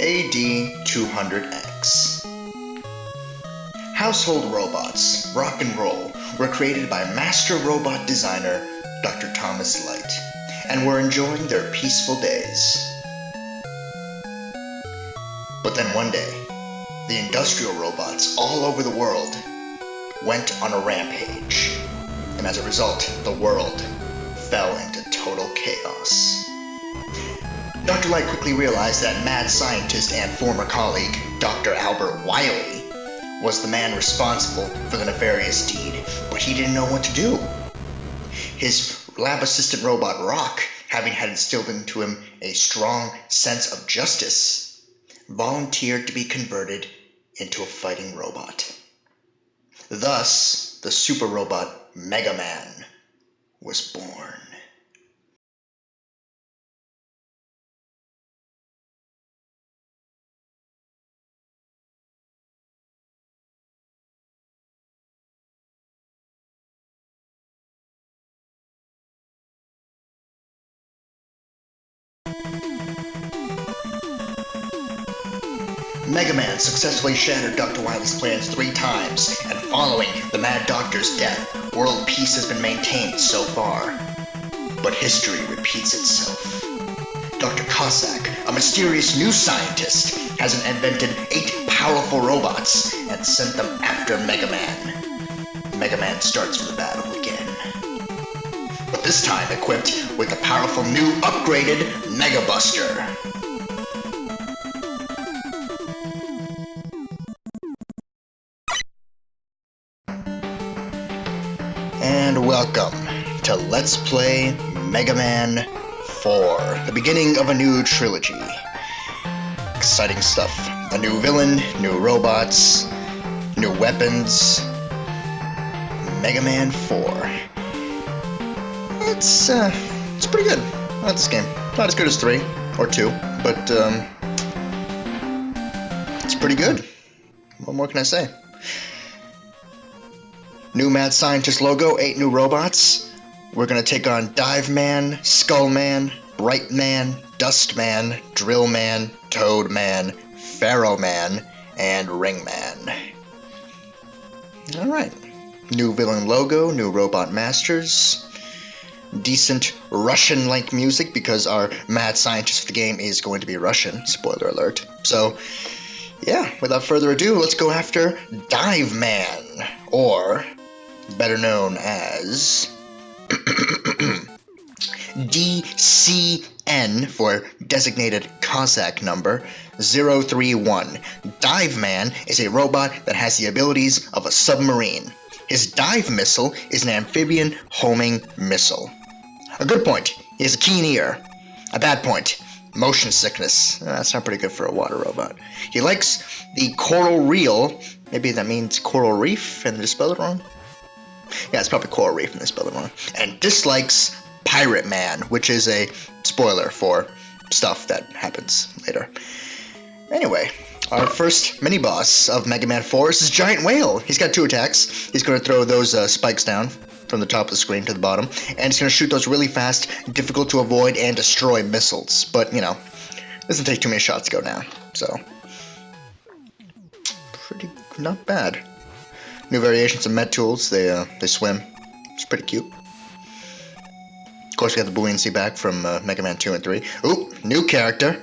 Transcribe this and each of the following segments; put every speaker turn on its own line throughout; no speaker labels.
AD 200X. Household robots, rock and roll, were created by master robot designer Dr. Thomas Light, and were enjoying their peaceful days. But then one day, the industrial robots all over the world went on a rampage, and as a result, the world fell into total chaos. Dr. Light quickly realized that mad scientist and former colleague, Dr. Albert Wily, was the man responsible for the nefarious deed, but he didn't know what to do. His lab assistant robot Rock, having had instilled into him a strong sense of justice, volunteered to be converted into a fighting robot. Thus, the super robot Mega Man was born. Mega Man successfully shattered Dr. Wily's plans 3 times, and following the Mad Doctor's death, world peace has been maintained so far. But history repeats itself. Dr. Cossack, a mysterious new scientist, has invented 8 powerful robots and sent them after Mega Man. Mega Man starts the battle again. But this time equipped with the powerful new upgraded Mega Buster. And welcome to Let's Play Mega Man 4, the beginning of a new trilogy. Exciting stuff. A new villain, new robots, new weapons. Mega Man 4. It's pretty good. I like this game. Not as good as 3 or 2, but it's pretty good. What more can I say? New Mad Scientist logo, 8 new robots. We're gonna take on Dive Man, Skull Man, Bright Man, Dust Man, Drill Man, Toad Man, Pharaoh Man, and Ring Man. Alright. New villain logo, new robot masters. Decent Russian-like music because our mad scientist for the game is going to be Russian. Spoiler alert. So, yeah, without further ado, let's go after Dive Man, or better known as DCN for Designated Cossack Number 031. Dive Man is a robot that has the abilities of a submarine. His dive missile is an amphibian homing missile. A good point, he has a keen ear. A bad point, motion sickness. That's not pretty good for a water robot. He likes the coral reel. Maybe that means coral reef and they spelled it wrong? Yeah, it's probably coral reef and they spelled it wrong. And dislikes Pirate Man, which is a spoiler for stuff that happens later. Anyway, our first mini-boss of Mega Man 4 is this giant whale. He's got 2 attacks. He's going to throw those spikes down from the top of the screen to the bottom, and he's going to shoot those really fast, difficult to avoid, and destroy missiles. But, you know, it doesn't take too many shots to go down, so pretty not bad. New variations of Met Tools. They swim. It's pretty cute. Of course, we have the buoyancy back from Mega Man 2 and 3. Ooh, new character,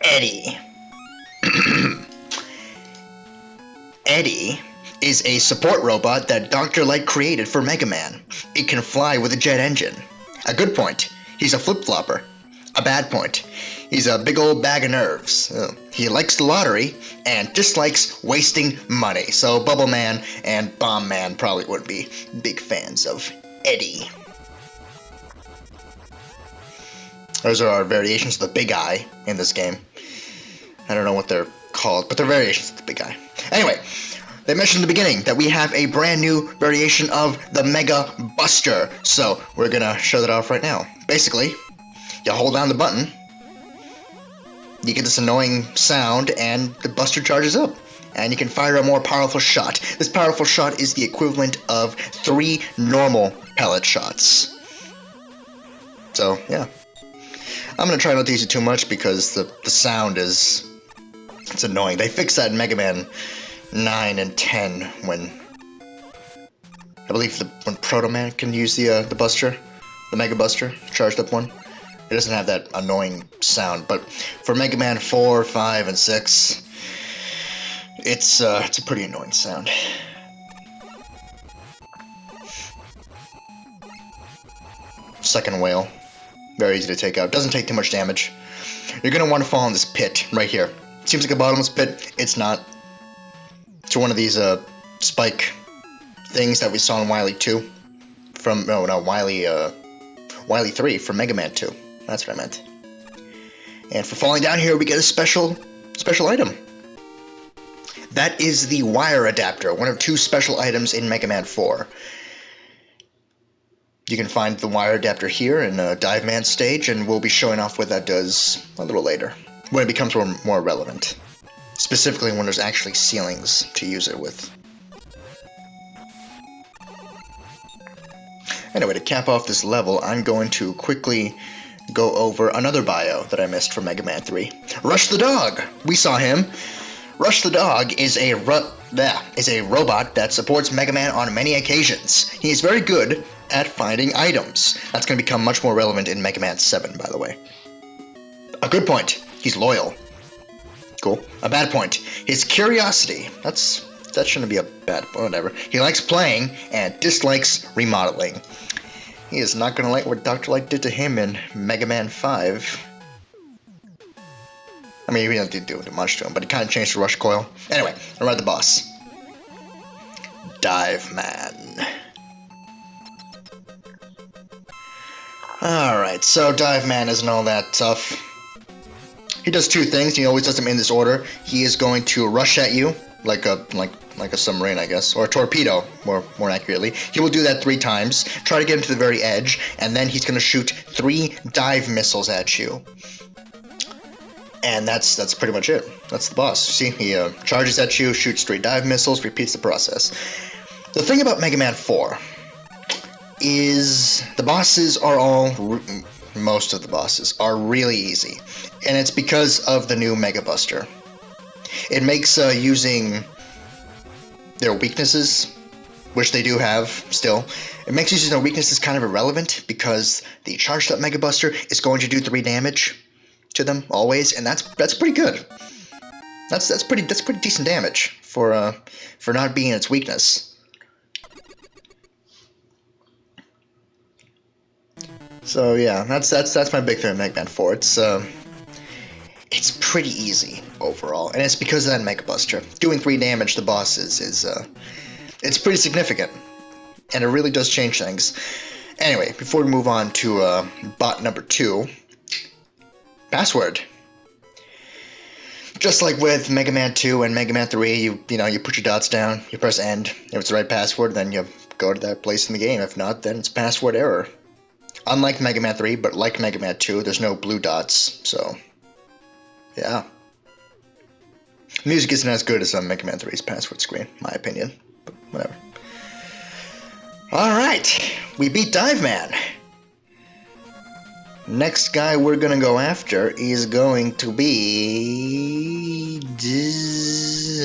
Eddie. Eddie is a support robot that Dr. Light created for Mega Man. It can fly with a jet engine. A good point, he's a flip-flopper. A bad point, he's a big old bag of nerves. He likes the lottery and dislikes wasting money. So Bubble Man and Bomb Man probably wouldn't be big fans of Eddie. Those are our variations of the Big Eye in this game. I don't know what they're called, but they're variations of the Big Eye. Anyway, they mentioned in the beginning that we have a brand new variation of the Mega Buster. So we're gonna show that off right now. Basically, you hold down the button, you get this annoying sound, and the Buster charges up. And you can fire a more powerful shot. This powerful shot is the equivalent of 3 normal pellet shots. So, yeah. I'm going to try not to use it too much because the sound is It's annoying. They fixed that in Mega Man 9 and 10 when I believe when Proto Man can use the Buster, the Mega Buster, charged up one. It doesn't have that annoying sound, but for Mega Man 4, 5, and 6, it's a pretty annoying sound. Second whale, very easy to take out. Doesn't take too much damage. You're gonna want to fall in this pit right here. Seems like a bottomless pit. It's not. It's one of these spike things that we saw in Wily 2 from Wily 3 from Mega Man 2. That's what I meant. And for falling down here, we get a special item. That is the wire adapter, one of 2 special items in Mega Man 4. You can find the wire adapter here in Dive Man stage, and we'll be showing off what that does a little later, when it becomes more relevant. Specifically when there's actually ceilings to use it with. Anyway, to cap off this level, I'm going to quickly go over another bio that I missed from Mega Man 3. Rush the Dog! We saw him. Rush the Dog is a robot that supports Mega Man on many occasions. He is very good at finding items. That's going to become much more relevant in Mega Man 7, by the way. A good point. He's loyal. Cool. A bad point. His curiosity. That shouldn't be a bad point. Whatever. He likes playing and dislikes remodeling. He is not going to like what Dr. Light did to him in Mega Man 5. I mean, he didn't do much to him, but he kind of changed the rush coil. Anyway, we're at the boss. Dive Man. Alright, so Dive Man isn't all that tough. He does 2 things. He always does them in this order. He is going to rush at you, like a submarine, I guess, or a torpedo, more accurately. He will do that 3 times, try to get him to the very edge, and then he's going to shoot 3 dive missiles at you. And that's pretty much it. That's the boss. See, he charges at you, shoots 3 dive missiles, repeats the process. The thing about Mega Man 4 is the bosses are most of the bosses are really easy. And it's because of the new Mega Buster. It makes using their weaknesses, which they do have still, it makes using their weaknesses kind of irrelevant because the charged up Mega Buster is going to do 3 damage to them always, and that's pretty good. That's pretty decent damage for not being its weakness. So yeah, that's my big thing with Mega Man 4. It's pretty easy overall, and it's because of that Mega Buster. Doing 3 damage to bosses is it's pretty significant, and it really does change things. Anyway, before we move on to bot number 2, password. Just like with Mega Man 2 and Mega Man 3, you put your dots down, you press end. If it's the right password, then you go to that place in the game. If not, then it's password error. Unlike Mega Man 3, but like Mega Man 2, there's no blue dots, so yeah. Music isn't as good as Mega Man 3's password screen, my opinion, but whatever. Alright, we beat Dive Man. Next guy we're gonna go after is going to be...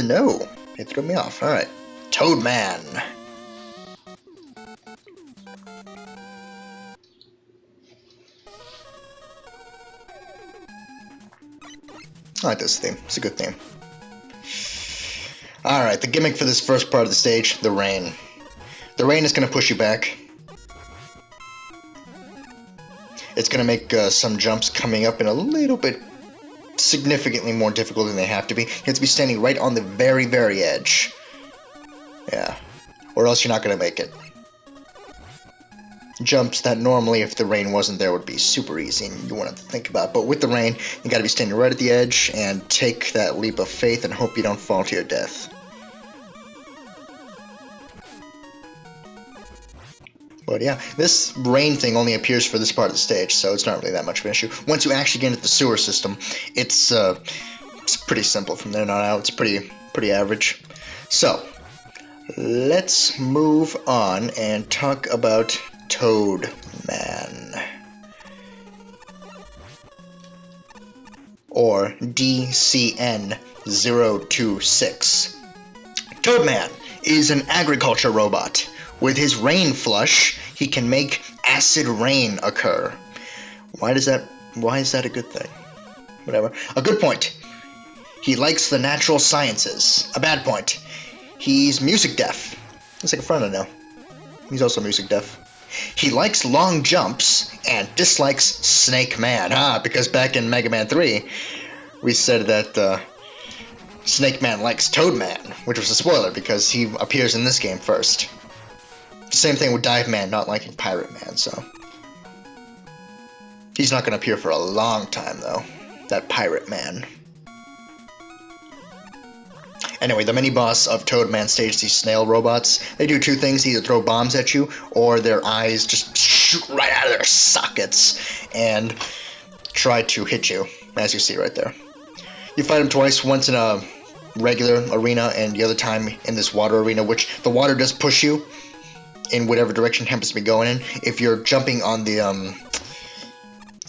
No, it threw me off. Alright, Toad Man. I like this theme. It's a good theme. Alright, the gimmick for this first part of the stage, the rain. The rain is going to push you back. It's going to make some jumps coming up in a little bit significantly more difficult than they have to be. You have to be standing right on the very, very edge. Yeah. Or else you're not going to make it. Jumps that normally, if the rain wasn't there, would be super easy and you wouldn't have to think about. But with the rain, you gotta be standing right at the edge and take that leap of faith and hope you don't fall to your death. But yeah, this rain thing only appears for this part of the stage, so it's not really that much of an issue. Once you actually get into the sewer system, it's pretty simple from there on out. It's pretty average. So, let's move on and talk about Toad Man, or DCN 026. Toad Man is an agriculture robot. With his rain flush, he can make acid rain occur. Why is that a good thing? Whatever. A good point. He likes the natural sciences. A bad point. He's music deaf. Looks like a friend I know. He's also music deaf. He likes long jumps and dislikes Snake Man. Because back in Mega Man 3, we said that Snake Man likes Toad Man, which was a spoiler because he appears in this game first. Same thing with Dive Man not liking Pirate Man, so. He's not going to appear for a long time, though. That Pirate Man. Anyway, the mini-boss of Toad Man stage, these snail robots, they do two things. They either throw bombs at you, or their eyes just shoot right out of their sockets and try to hit you, as you see right there. You fight them twice, once in a regular arena, and the other time in this water arena, which the water does push you in whatever direction it happens to be going in. If you're jumping on the,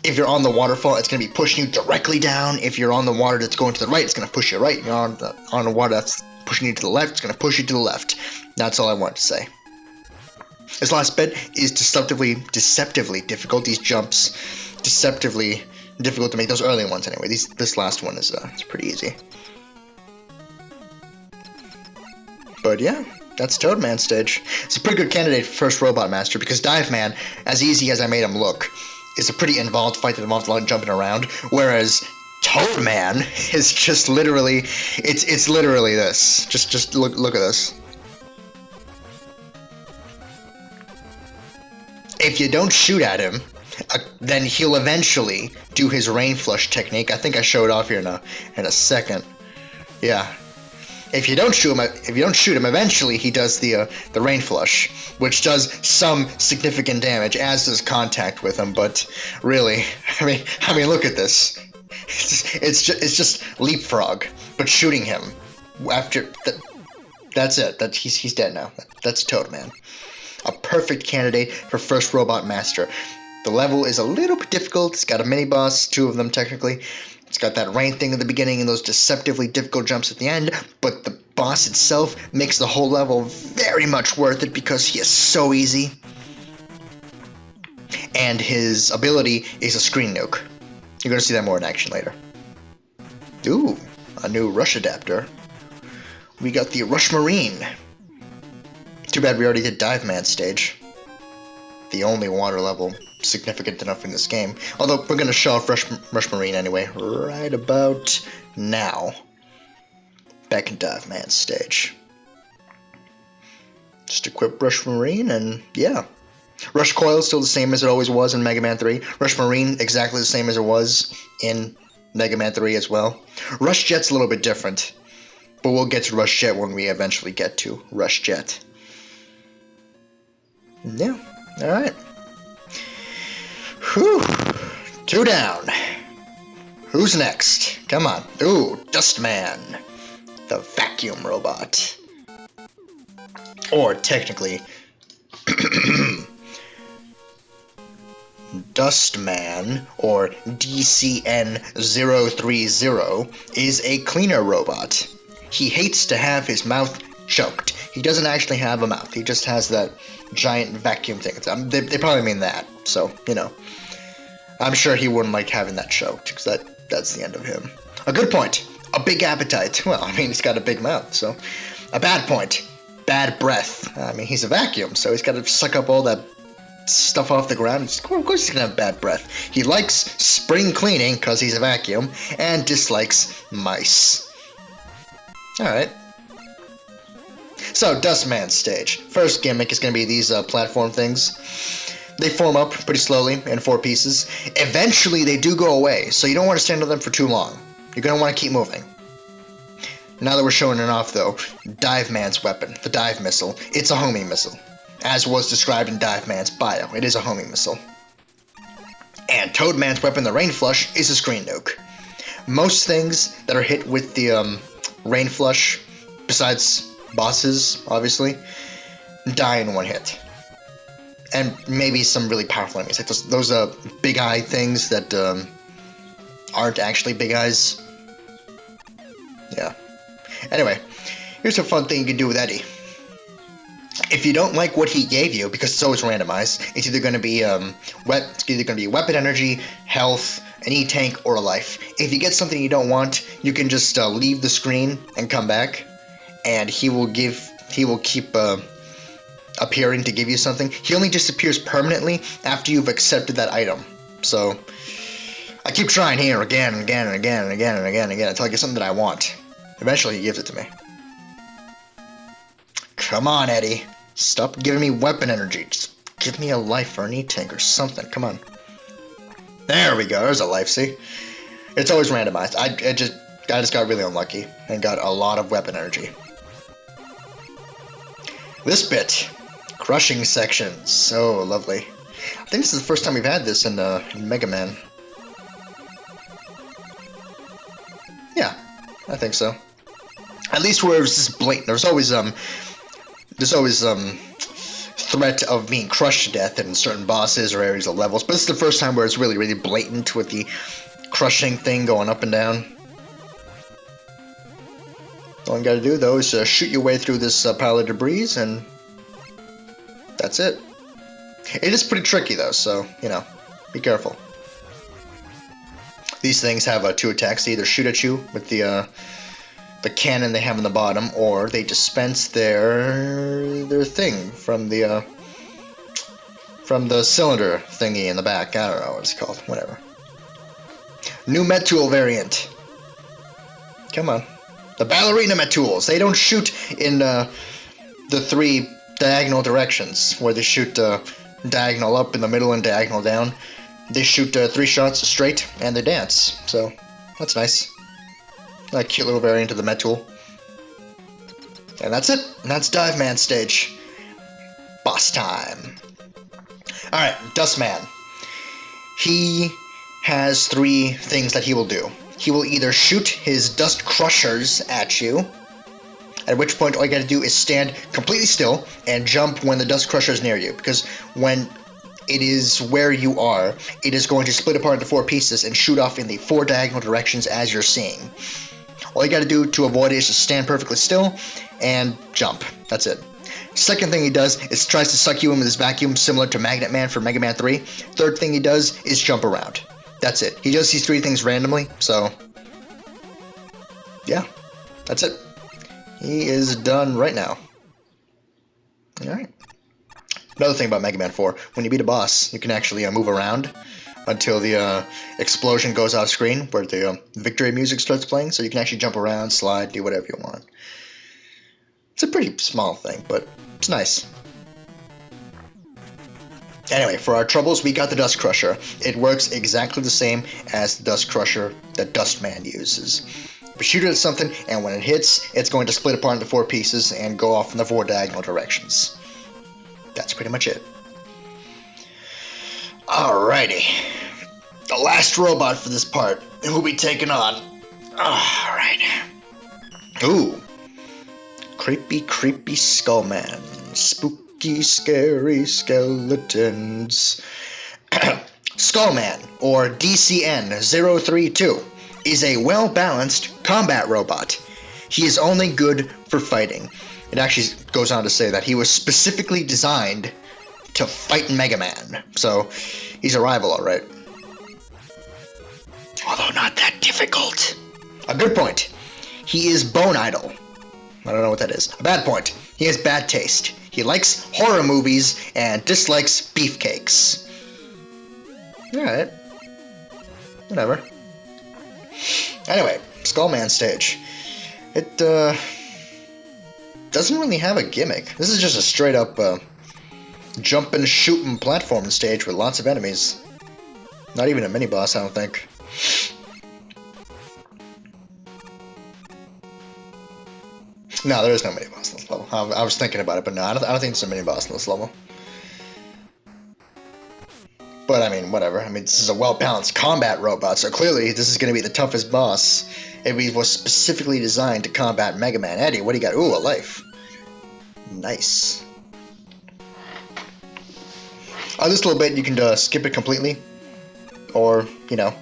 if you're on the waterfall, it's going to be pushing you directly down. If you're on the water that's going to the right, it's going to push you right. If you're on the water that's pushing you to the left, it's going to push you to the left. That's all I want to say. This last bit is deceptively difficult. These jumps, deceptively difficult to make. Those early ones, anyway. This last one is it's pretty easy. But yeah, that's Toad Man stage. It's a pretty good candidate for first Robot Master because Dive Man, as easy as I made him look, is a pretty involved fight that involves a lot of jumping around, whereas Toad Man is just literally, it's literally this. Just look at this. If you don't shoot at him, then he'll eventually do his rain flush technique. I think I showed off here in a second. Yeah. If you don't shoot him, eventually he does the rain flush, which does some significant damage, as does contact with him. But really, I mean, look at this. It's just leapfrog, but shooting him after that. That's it. He's dead now. That's Toad Man. A perfect candidate for first Robot Master. The level is a little bit difficult. It's got a mini boss, two of them technically. It's got that rain thing at the beginning and those deceptively difficult jumps at the end, but the boss itself makes the whole level very much worth it because he is so easy. And his ability is a screen nuke. You're going to see that more in action later. Ooh, a new rush adapter. We got the Rush Marine. Too bad we already did Dive Man stage. The only water level significant enough in this game. Although we're going to show off Rush Marine anyway, right about now. Back in Dive Man stage. Just equip Rush Marine and yeah. Rush Coil is still the same as it always was in Mega Man 3. Rush Marine exactly the same as it was in Mega Man 3 as well. Rush Jet's a little bit different. But we'll get to Rush Jet when we eventually get to Rush Jet. Yeah, alright. Whew. 2 down. Who's next? Come on. Ooh, Dustman. The vacuum robot. Or technically, Dustman, or DCN-030, is a cleaner robot. He hates to have his mouth choked. He doesn't actually have a mouth. He just has that giant vacuum thing. They probably mean that. So, you know. I'm sure he wouldn't like having that choked, because that's the end of him. A good point. A big appetite. Well, I mean, he's got a big mouth, so. A bad point. Bad breath. I mean, he's a vacuum, so he's got to suck up all that stuff off the ground. Of course he's going to have bad breath. He likes spring cleaning, because he's a vacuum, and dislikes mice. Alright. So, Dustman stage. First gimmick is going to be these platform things. They form up pretty slowly in 4 pieces. Eventually, they do go away, so you don't want to stand on them for too long. You're going to want to keep moving. Now that we're showing it off, though, Dive Man's weapon, the dive missile, it's a homing missile. As was described in Dive Man's bio, it is a homing missile. And Toad Man's weapon, the Rain Flush, is a screen nuke. Most things that are hit with the Rain Flush, besides bosses, obviously, die in one hit. And maybe some really powerful enemies, like those big eye things that aren't actually big eyes. Yeah. Anyway, here's a fun thing you can do with Eddie. If you don't like what he gave you, because it's always randomized, it's either going to be weapon energy, health, an E-tank, or a life. If you get something you don't want, you can just leave the screen and come back, and he will keep appearing to give you something. He only disappears permanently after you've accepted that item. So I keep trying here again and again and again and again and again and again until I get something that I want. Eventually he gives it to me. Come on, Eddie. Stop giving me weapon energy. Just give me a life or an E-tank or something. Come on. There we go. There's a life, see? It's always randomized. I just got really unlucky and got a lot of weapon energy. This bit. Crushing section. So lovely. I think this is the first time we've had this in Mega Man. Yeah, I think so. At least where it was just blatant. There's always threat of being crushed to death in certain bosses or areas of levels, but this is the first time where it's really, really blatant with the crushing thing going up and down. All you gotta do, though, is shoot your way through this pile of debris, and that's it. It is pretty tricky, though, so, you know, be careful. These things have two attacks. They either shoot at you with the cannon they have on the bottom, or they dispense their thing from the cylinder thingy in the back. I don't know what it's called. Whatever. New Met-Tool variant. Come on. The ballerina Met-Tools. They don't shoot in the three diagonal directions, where they shoot diagonal up in the middle and diagonal down. They shoot 3 shots straight, and they dance. So, that's nice. A cute little variant of the Met-Tool. And that's it. And that's Dive Man stage. Boss time. Alright, Dustman. He has 3 things that he will do. He will either shoot his dust crushers at you, at which point all you gotta do is stand completely still and jump when the dust crusher is near you, because when it is where you are, it is going to split apart into 4 pieces and shoot off in the 4 diagonal directions as you're seeing. All you gotta do to avoid it is just stand perfectly still and jump. That's it. Second thing he does is tries to suck you in with his vacuum, similar to Magnet Man for Mega Man 3. Third thing he does is jump around. That's it. He does these 3 things randomly, so yeah, that's it. He is done right now. Alright. Another thing about Mega Man 4, when you beat a boss, you can actually move around until the explosion goes off screen, where the victory music starts playing, so you can actually jump around, slide, do whatever you want. It's a pretty small thing, but it's nice. Anyway, for our troubles, we got the Dust Crusher. It works exactly the same as the Dust Crusher that Dustman uses. We shoot it at something, and when it hits, it's going to split apart into 4 pieces and go off in the 4 diagonal directions. That's pretty much it. Alrighty. The last robot for this part. Who will be taken on? Alright. Ooh. Creepy, creepy Skullman. Spooky, scary skeletons. Skullman, or DCN-032, is a well-balanced combat robot. He is only good for fighting. It actually goes on to say that he was specifically designed to fight Mega Man. So, he's a rival, alright. Although not that difficult. A good point. He is bone idle. I don't know what that is. A bad point. He has bad taste. He likes horror movies and dislikes beefcakes. Alright. Whatever. Anyway, Skullman stage. It, doesn't really have a gimmick. This is just a straight up, jumping, shooting platforming stage with lots of enemies. Not even a mini-boss, I don't think. No, there is no mini-boss in this level. I was thinking about it, but no, I don't think there's a mini-boss in this level. But, I mean, whatever. I mean, this is a well-balanced combat robot, so clearly this is going to be the toughest boss. If he was specifically designed to combat Mega Man. Eddie, what do you got? Ooh, a life. Nice. This little bit, you can skip it completely. Or, you know,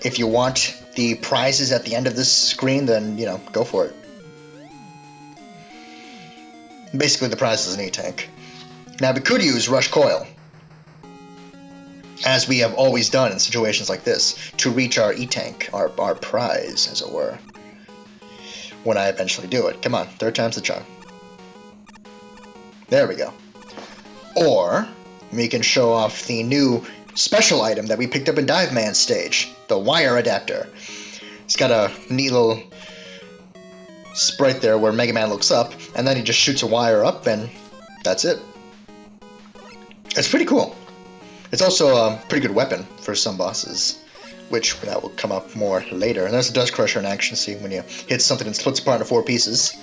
if you want the prizes at the end of this screen, then, you know, go for it. Basically, the prize is an E-Tank. Now, we could use Rush Coil, as we have always done in situations like this, to reach our E-Tank, our prize, as it were, when I eventually do it. Come on, third time's the charm. There we go. Or, we can show off the new special item that we picked up in Dive Man's stage, the wire adapter. It's got a neat little sprite there where Mega Man looks up, and then he just shoots a wire up, and that's it. It's pretty cool. It's also a pretty good weapon for some bosses, which that will come up more later. And there's a Dust Crusher in action, see, when you hit something and splits apart into 4 pieces.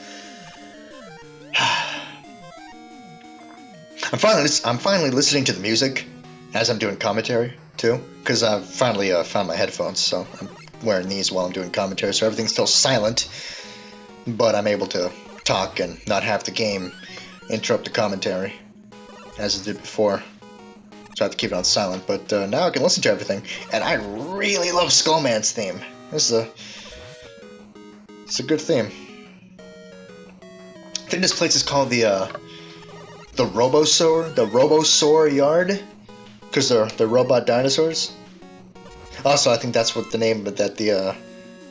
I'm finally listening to the music as I'm doing commentary, too, because I've finally found my headphones, so I'm wearing these while I'm doing commentary, so everything's still silent, but I'm able to talk and not have the game interrupt the commentary, as it did before. So I have to keep it on silent, but now I can listen to everything, and I really love Skullman's theme. It's a good theme. I think this place is called the Robosaur Yard, because they're robot dinosaurs. Also, I think that's what the name that the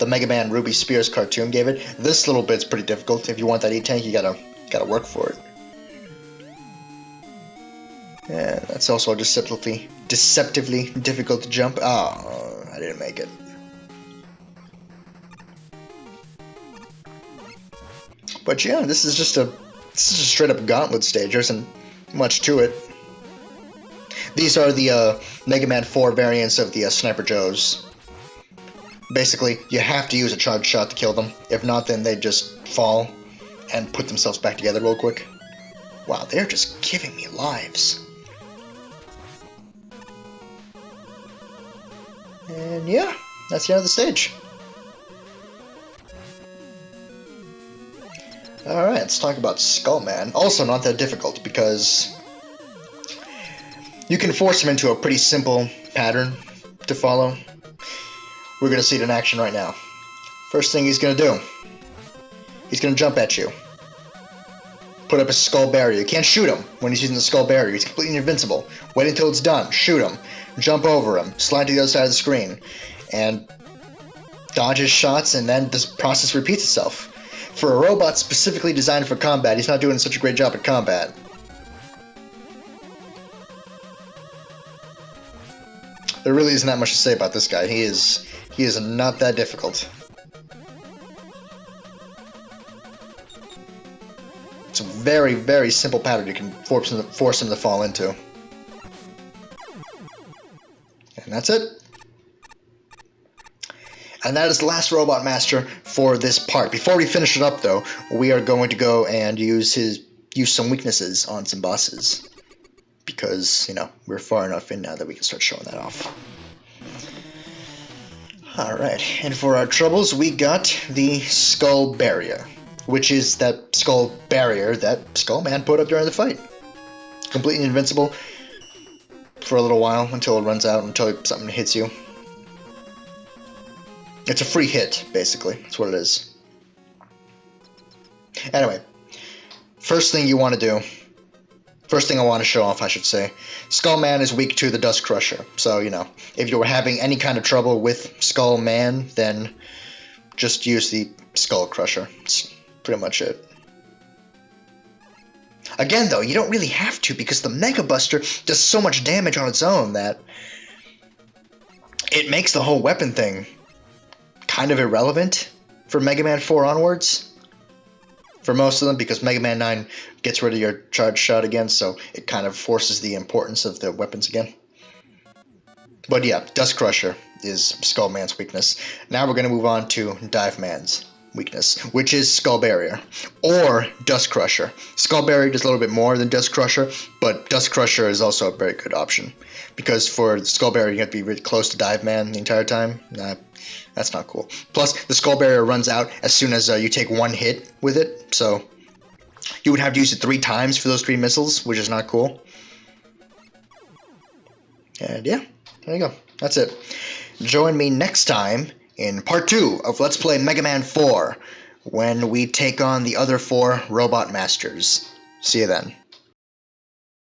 Mega Man Ruby Spears cartoon gave it. This little bit's pretty difficult. If you want that E-Tank, you gotta work for it. Yeah, that's also deceptively difficult to jump. Oh, I didn't make it. But yeah, this is just a straight up gauntlet stage. There isn't much to it. These are the Mega Man 4 variants of the Sniper Joes. Basically, you have to use a charge shot to kill them. If not, then they just fall and put themselves back together real quick. Wow, they're just giving me lives. And yeah, that's the end of the stage. Alright, let's talk about Skullman. Also not that difficult, because you can force him into a pretty simple pattern to follow. We're going to see it in action right now. First thing he's going to do, he's going to jump at you. Put up a skull barrier. You can't shoot him when he's using the skull barrier. He's completely invincible. Wait until it's done. Shoot him. Jump over him. Slide to the other side of the screen. And dodge his shots, and then this process repeats itself. For a robot specifically designed for combat, he's not doing such a great job at combat. There really isn't that much to say about this guy. He is not that difficult. It's a very, very simple pattern you can force him to fall into. And that's it. And that is the last Robot Master for this part. Before we finish it up, though, we are going to go and use some weaknesses on some bosses. Because, you know, we're far enough in now that we can start showing that off. Alright, and for our troubles, we got the Skull Barrier, which is that skull barrier that Skullman put up during the fight. Completely invincible for a little while until it runs out, until something hits you. It's a free hit, basically. That's what it is. Anyway, first thing I want to show off, I should say. Skullman is weak to the Dust Crusher. So, you know, if you were having any kind of trouble with Skullman, then just use the Skull Crusher. It's pretty much it. Again, though, you don't really have to, because the Mega Buster does so much damage on its own that it makes the whole weapon thing kind of irrelevant for Mega Man 4 onwards. For most of them, because Mega Man 9 gets rid of your charge shot again, so it kind of forces the importance of the weapons again. But yeah, Dust Crusher is Skullman's weakness. Now we're going to move on to Dive Man's weakness, which is Skull Barrier, or Dust Crusher. Skull Barrier does a little bit more than Dust Crusher, but Dust Crusher is also a very good option, because for Skull Barrier you have to be really close to Dive Man the entire time. That's not cool. Plus, the Skull Barrier runs out as soon as you take one hit with it, so you would have to use it 3 times for those 3 missiles, which is not cool. And yeah, there you go. That's it. Join me next time in part 2 of Let's Play Mega Man 4, when we take on the other 4 Robot Masters. See you then.